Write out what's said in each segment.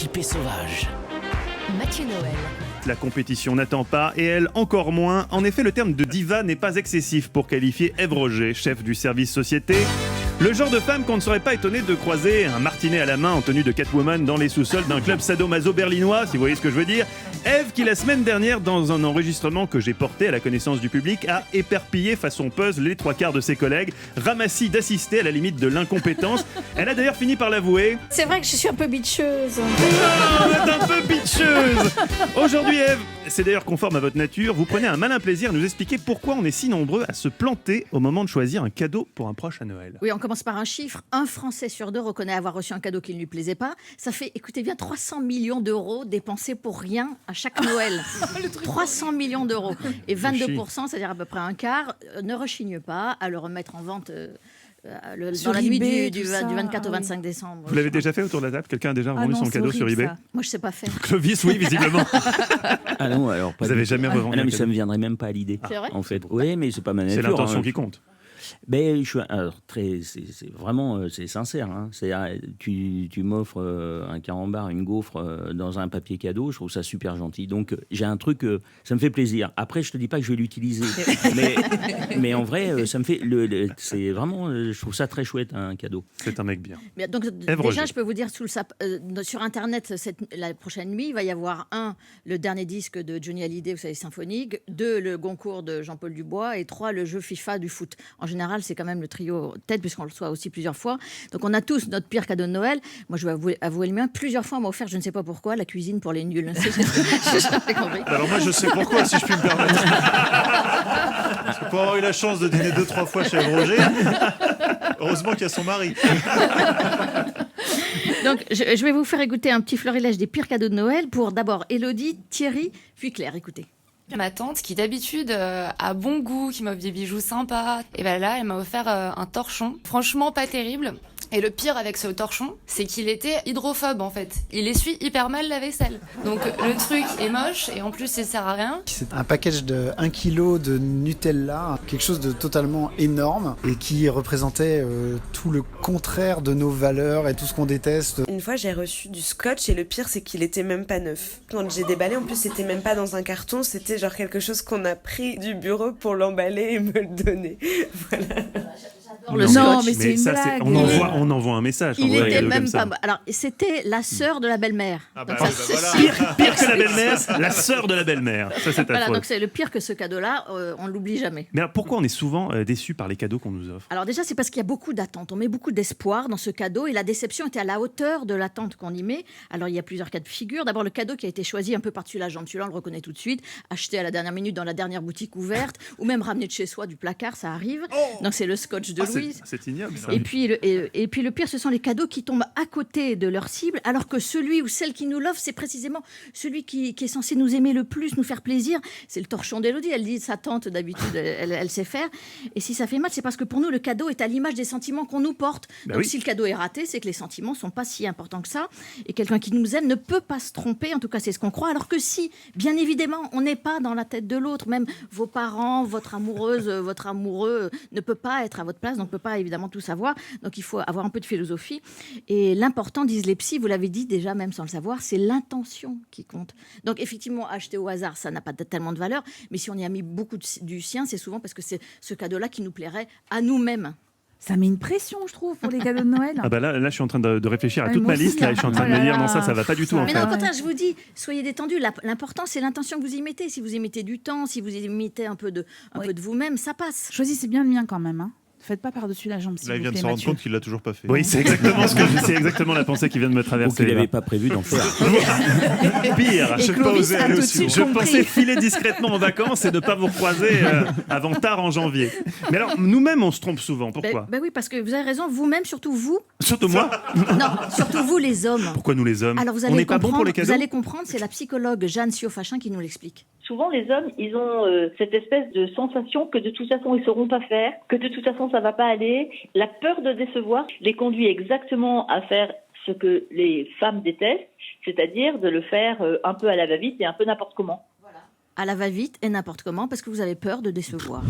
équipée sauvage. Mathieu Noël. La compétition n'attend pas, et elle encore moins. En effet, le terme de diva n'est pas excessif pour qualifier Ève Roger, chef du service société. Le genre de femme qu'on ne serait pas étonné de croiser un martinet à la main en tenue de Catwoman dans les sous-sols d'un club sadomaso berlinois, si vous voyez ce que je veux dire. Ève qui, la semaine dernière, dans un enregistrement que j'ai porté à la connaissance du public, a éperpillé façon puzzle les trois quarts de ses collègues, ramassis d'assister à la limite de l'incompétence. Elle a d'ailleurs fini par l'avouer. C'est vrai que je suis un peu bitcheuse. Ah, vous êtes un peu bitcheuse. Aujourd'hui, Ève, c'est d'ailleurs conforme à votre nature, vous prenez un malin plaisir à nous expliquer pourquoi on est si nombreux à se planter au moment de choisir un cadeau pour un proche à Noël. Oui, on commence par un chiffre. Un Français sur deux reconnaît avoir reçu un cadeau qui ne lui plaisait pas. Ça fait, écoutez bien, 300 millions d'euros dépensés pour rien à chaque Noël. 300 millions d'euros. Et 22%, c'est-à-dire à peu près un quart, ne rechigne pas à le remettre en vente dans la nuit du 24 au 25 décembre. Vous l'avez déjà fait autour de la table? Quelqu'un a déjà revendu son cadeau sur eBay? Moi, je ne sais pas faire. Clovis, oui, visiblement. Ah non, alors pas. Vous n'avez jamais revendu? Non, mais ça me viendrait même pas à l'idée. C'est vrai? En fait, oui, mais c'est pas ma nature. C'est l'intention qui compte. Ben, je suis alors c'est vraiment c'est sincère. Hein. Tu m'offres un carambar, une gaufre dans un papier cadeau, je trouve ça super gentil. Donc j'ai un truc, ça me fait plaisir. Après, je te dis pas que je vais l'utiliser, mais en vrai, ça me fait c'est vraiment, je trouve ça très chouette un cadeau. C'est un mec bien. Mais donc déjà, je peux vous dire sur Internet, la prochaine nuit, il va y avoir le dernier disque de Johnny Hallyday, vous savez, symphonique, 2, le Goncourt de Jean-Paul Dubois, et 3, le jeu FIFA du foot. En général, c'est quand même le trio tête, puisqu'on le reçoit aussi plusieurs fois. Donc, on a tous notre pire cadeau de Noël. Moi, je vais avouer le mien. Plusieurs fois, on m'a offert, je ne sais pas pourquoi, la cuisine pour les nuls. J'ai jamais compris. Alors moi, je sais pourquoi, si je puis me permettre. Parce que pour avoir eu la chance de dîner 2-3 fois chez Ève Roger, heureusement qu'il y a son mari. Donc, je vais vous faire écouter un petit florilège des pires cadeaux de Noël pour d'abord Élodie, Thierry, puis Claire. Écoutez. Ma tante, qui d'habitude a bon goût, qui m'offre des bijoux sympas, et ben là, elle m'a offert un torchon. Franchement, pas terrible. Et le pire avec ce torchon, c'est qu'il était hydrophobe en fait. Il essuie hyper mal la vaisselle. Donc le truc est moche et en plus il sert à rien. C'est un package de 1 kg de Nutella, quelque chose de totalement énorme et qui représentait tout le contraire de nos valeurs et tout ce qu'on déteste. Une fois j'ai reçu du scotch et le pire c'est qu'il était même pas neuf. Quand j'ai déballé, en plus c'était même pas dans un carton, c'était genre quelque chose qu'on a pris du bureau pour l'emballer et me le donner. Voilà. Non, mais c'est une blague. On envoie un message. Il était même pas. Alors, c'était la sœur de la belle-mère. Ah donc bah ça, oui, voilà. Pire que la belle-mère, la sœur de la belle-mère. Ça, c'est voilà, donc c'est le pire que ce cadeau-là. On l'oublie jamais. Mais alors, pourquoi on est souvent déçus par les cadeaux qu'on nous offre? Alors déjà, c'est parce qu'il y a beaucoup d'attentes. On met beaucoup d'espoir dans ce cadeau et la déception était à la hauteur de l'attente qu'on y met. Alors, il y a plusieurs cas de figure. D'abord, le cadeau qui a été choisi un peu par-dessus la jambe. Celui-là, on le reconnaît tout de suite. Acheté à la dernière minute dans la dernière boutique ouverte ou même ramené de chez soi du placard, ça arrive. Donc, c'est le scotch de Louise. C'est ignoble. Et puis le pire, ce sont les cadeaux qui tombent à côté de leur cible, alors que celui ou celle qui nous l'offre, c'est précisément celui qui est censé nous aimer le plus, nous faire plaisir. C'est le torchon d'Élodie. Elle dit sa tante, d'habitude, elle sait faire. Et si ça fait mal, c'est parce que pour nous, le cadeau est à l'image des sentiments qu'on nous porte. Donc oui. Si le cadeau est raté, c'est que les sentiments ne sont pas si importants que ça. Et quelqu'un qui nous aime ne peut pas se tromper, en tout cas, c'est ce qu'on croit. Alors que si, bien évidemment, on n'est pas dans la tête de l'autre, même vos parents, votre amoureuse, votre amoureux ne peut pas être à votre place, donc ne peut pas évidemment tout savoir. Donc il faut avoir un peu de philosophie. Et l'important, disent les psys, vous l'avez dit déjà même sans le savoir, c'est l'intention qui compte. Donc effectivement, acheter au hasard, ça n'a pas tellement de valeur, mais si on y a mis beaucoup du sien, c'est souvent parce que c'est ce cadeau-là qui nous plairait à nous-mêmes. Ça met une pression, je trouve, pour les cadeaux de Noël. Ah bah là, je suis en train de réfléchir à toute ma liste. Là, je suis en train de me dire, non, ça va pas du tout. Mais non, au contraire, je vous dis, soyez détendus. L'important, c'est l'intention que vous y mettez. Si vous y mettez du temps, si vous y mettez un peu de vous-même, ça passe. Choisissez bien le mien quand même, hein. Faites pas par-dessus la jambe. Là, il vient de se rendre compte qu'il l'a toujours pas fait. Oui, c'est exactement la pensée qui vient de me traverser. Donc il n'avait pas prévu d'en faire. Pire, je pensais filer discrètement en vacances et ne pas vous croiser avant tard en janvier. Mais alors, nous-mêmes, on se trompe souvent. Pourquoi? Oui, parce que vous avez raison, vous-même, surtout vous. Surtout moi? Non, surtout vous, les hommes. Pourquoi nous, les hommes? Alors, on n'est pas bon pour les cadeaux? Vous allez comprendre, c'est la psychologue Jeanne Siofachin qui nous l'explique. Souvent, les hommes, ils ont cette espèce de sensation que de toute façon, ils ne sauront pas faire, que de toute façon, ça ne va pas aller. La peur de décevoir les conduit exactement à faire ce que les femmes détestent, c'est-à-dire de le faire un peu à la va-vite et un peu n'importe comment. Voilà. À la va-vite et n'importe comment, parce que vous avez peur de décevoir.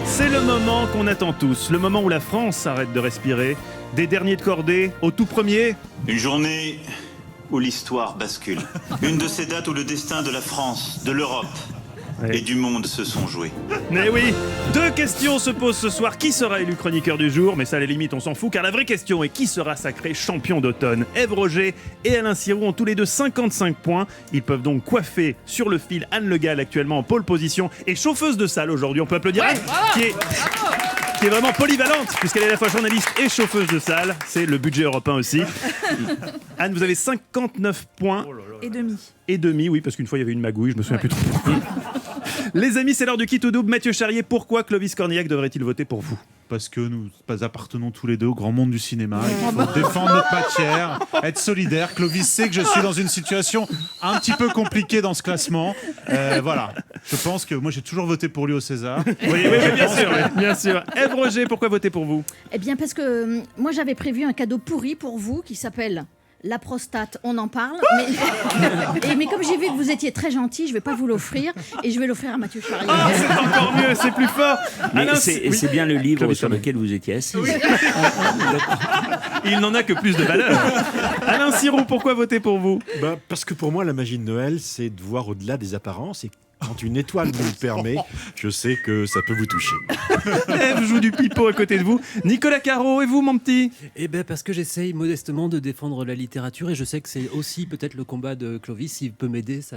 C'est le moment qu'on attend tous, le moment où la France arrête de respirer. Des derniers de cordée au tout premier. Une journée où l'histoire bascule. Une de ces dates où le destin de la France, de l'Europe et du monde se sont joués. Mais oui, 2 questions se posent ce soir. Qui sera élu chroniqueur du jour? Mais ça, à la limite, on s'en fout, car la vraie question est qui sera sacré champion d'automne? Ève Roger et Alain Sirou ont tous les deux 55 points. Ils peuvent donc coiffer sur le fil Anne Le Gall, actuellement en pole position, et chauffeuse de salle aujourd'hui. On peut applaudir Anne, qui est vraiment polyvalente, puisqu'elle est à la fois journaliste et chauffeuse de salle. C'est le budget européen aussi. Anne, vous avez 59 points. Et demi, oui, parce qu'une fois il y avait une magouille, je me souviens plus trop. Les amis, c'est l'heure du kit ou double. Mathieu Charrier, pourquoi Clovis Cornillac devrait-il voter pour vous? Parce que nous appartenons tous les deux au grand monde du cinéma et qu'il faut défendre notre matière, être solidaire. Clovis sait que je suis dans une situation un petit peu compliquée dans ce classement. Voilà, je pense que moi j'ai toujours voté pour lui au César. Oui, bien sûr. Ève Roger, pourquoi voter pour vous? Eh bien, parce que moi, j'avais prévu un cadeau pourri pour vous qui s'appelle la prostate, on en parle. Mais comme j'ai vu que vous étiez très gentil, je ne vais pas vous l'offrir et je vais l'offrir à Mathieu Charrier. Ah, c'est encore mieux, c'est plus fort. Mais Alain, c'est bien le livre sur lequel vous étiez assis. Oui. Il n'en a que plus de valeur. Alain Sirou, pourquoi voter pour vous? Parce que pour moi, la magie de Noël, c'est de voir au-delà des apparences. Et quand une étoile nous le permet, je sais que ça peut vous toucher. Ève joue du pipeau à côté de vous. Nicolas Caro, et vous, mon petit? Eh bien, parce que j'essaye modestement de défendre la littérature et je sais que c'est aussi peut-être le combat de Clovis. S'il peut m'aider, ça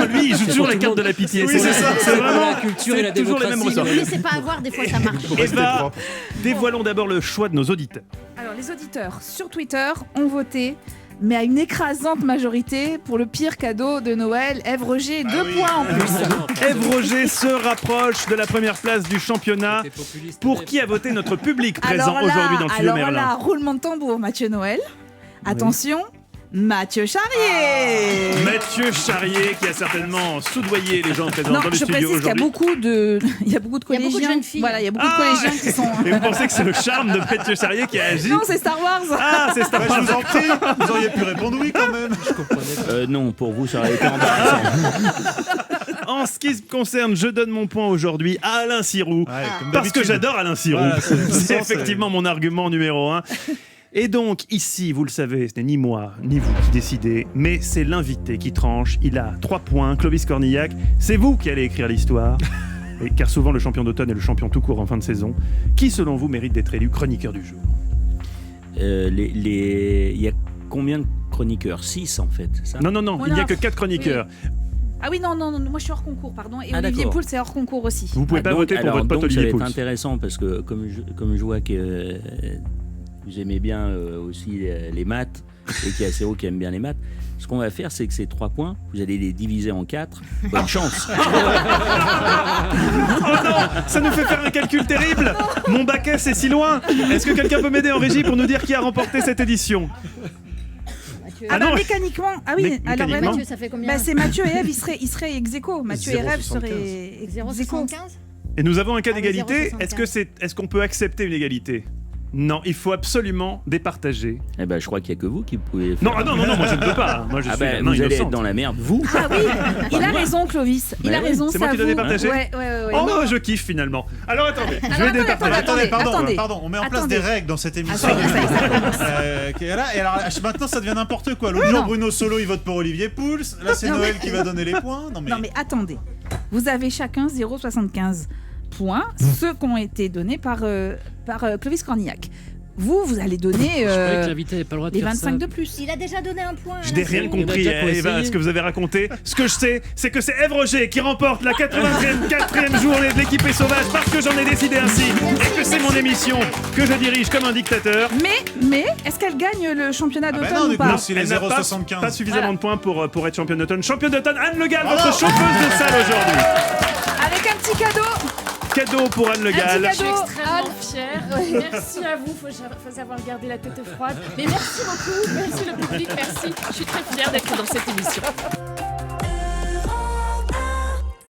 lui, il joue toujours la carte de la pitié. Oui, c'est ça. C'est vraiment la culture et la toujours les mêmes démocratie. ressorts. Ne laissez pas avoir, des fois ça marche. Eva, dévoilons d'abord le choix de nos auditeurs. Alors, les auditeurs sur Twitter ont voté, mais à une écrasante majorité, pour le pire cadeau de Noël. Ève Roger, 2 points en plus. Ève Roger se rapproche de la première place du championnat. Pour qui a voté notre public présent aujourd'hui dans le studio Merlin? Alors là, roulement de tambour, Mathieu Noël. Attention, Mathieu Charrier. Mathieu Charrier qui a certainement soudoyé les gens présents Non, dans le je studio précise qu'il y a aujourd'hui. il y a beaucoup de collégiens. Il y a beaucoup de jeunes filles. Voilà, il y a beaucoup de collégiens qui sont... Et vous pensez que c'est le charme de Mathieu Charrier qui a agi? Non, c'est Star Wars. Ah, c'est Star Wars. Je vous en prie, vous auriez pu répondre oui quand même. Non, pour vous, ça aurait été embarrassant. En ce qui se concerne, je donne mon point aujourd'hui à Alain Sirou. Comme Parce que d'habitude. j'adore Alain Sirou. Voilà, c'est effectivement mon argument numéro 1. Et donc, ici, vous le savez, ce n'est ni moi, ni vous qui décidez, mais c'est l'invité qui tranche. Il a 3 points. Clovis Cornillac, c'est vous qui allez écrire l'histoire. Et car souvent, le champion d'automne est le champion tout court en fin de saison. Qui, selon vous, mérite d'être élu chroniqueur du jour? Il y a combien de chroniqueurs? 6 en fait, ça? Non, il n'y a que 4 chroniqueurs. Oui. Ah oui, non, moi je suis hors concours, pardon. Et Ah, Olivier d'accord. Pouls, c'est hors concours aussi. Vous pouvez pas voter pour votre pote donc, Olivier ça va Pouls. être intéressant parce que comme je vois que vous aimez bien aussi les maths et qu'il y a Céro qui aime bien les maths, ce qu'on va faire, c'est que ces 3 points, vous allez les diviser en 4. Bonne chance. Oh non, ça nous fait faire un calcul terrible. Mon bac S est si loin. Est-ce que quelqu'un peut m'aider en régie pour nous dire qui a remporté cette édition? Ah bah mécaniquement, ah oui, alors mécaniquement. Mathieu, ça fait combien? bah, c'est Mathieu et Ève, ils seraient ex aequo. Mathieu et Ève seraient ex aequo. 0,75. Et nous avons un cas Ah oui, d'égalité. 0,75. Est-ce qu'on peut accepter une égalité? Non, il faut absolument départager. Eh ben, je crois qu'il n'y a que vous qui pouvez faire... Non, moi je ne peux pas. Moi je suis vous vraiment allez innocente. être dans la merde, vous. Ah oui, il a raison, Clovis. Il a oui, raison, c'est moi qui dois départager. Ouais. Oh, je kiffe finalement. Alors attendez, je vais attendez, départager. Pardon, on met en place des règles dans cette émission. ça commence. Et alors, maintenant ça devient n'importe quoi. L'autre jour, Bruno Solo il vote pour Olivier Pouls. Là c'est Non, Noël mais- qui va donner les points. Non mais attendez. Vous avez chacun 0,75 points, ceux qui ont été donnés par Clovis Cornillac. Vous allez donner Je croyais que l'invité n'avait pas le droit de les faire 25 ça. de plus. Il a déjà donné un point. Je n'ai rien Alain compris, Il y en a déjà qui ont Eva, essayé. ce que vous avez raconté. Ce que je sais, c'est que c'est Ève Roger qui remporte la 84e journée de l'équipe est sauvage parce que j'en ai décidé ainsi et que c'est mon émission que je dirige comme un dictateur. Mais est-ce qu'elle gagne le championnat bah d'automne non, ou du pas coup, si les Elle n'a pas 0,75. suffisamment de points pour être championne d'automne. Championne d'automne, Anne Le Gall, notre chauffeuse de salle aujourd'hui. Avec un petit cadeau. Cadeau pour Anne Le Gall. Un Je suis petit cadeau. extrêmement fière. Merci à vous, faut avoir gardé la tête froide. Mais merci beaucoup, merci le public, merci. Je suis très fière d'être dans cette émission.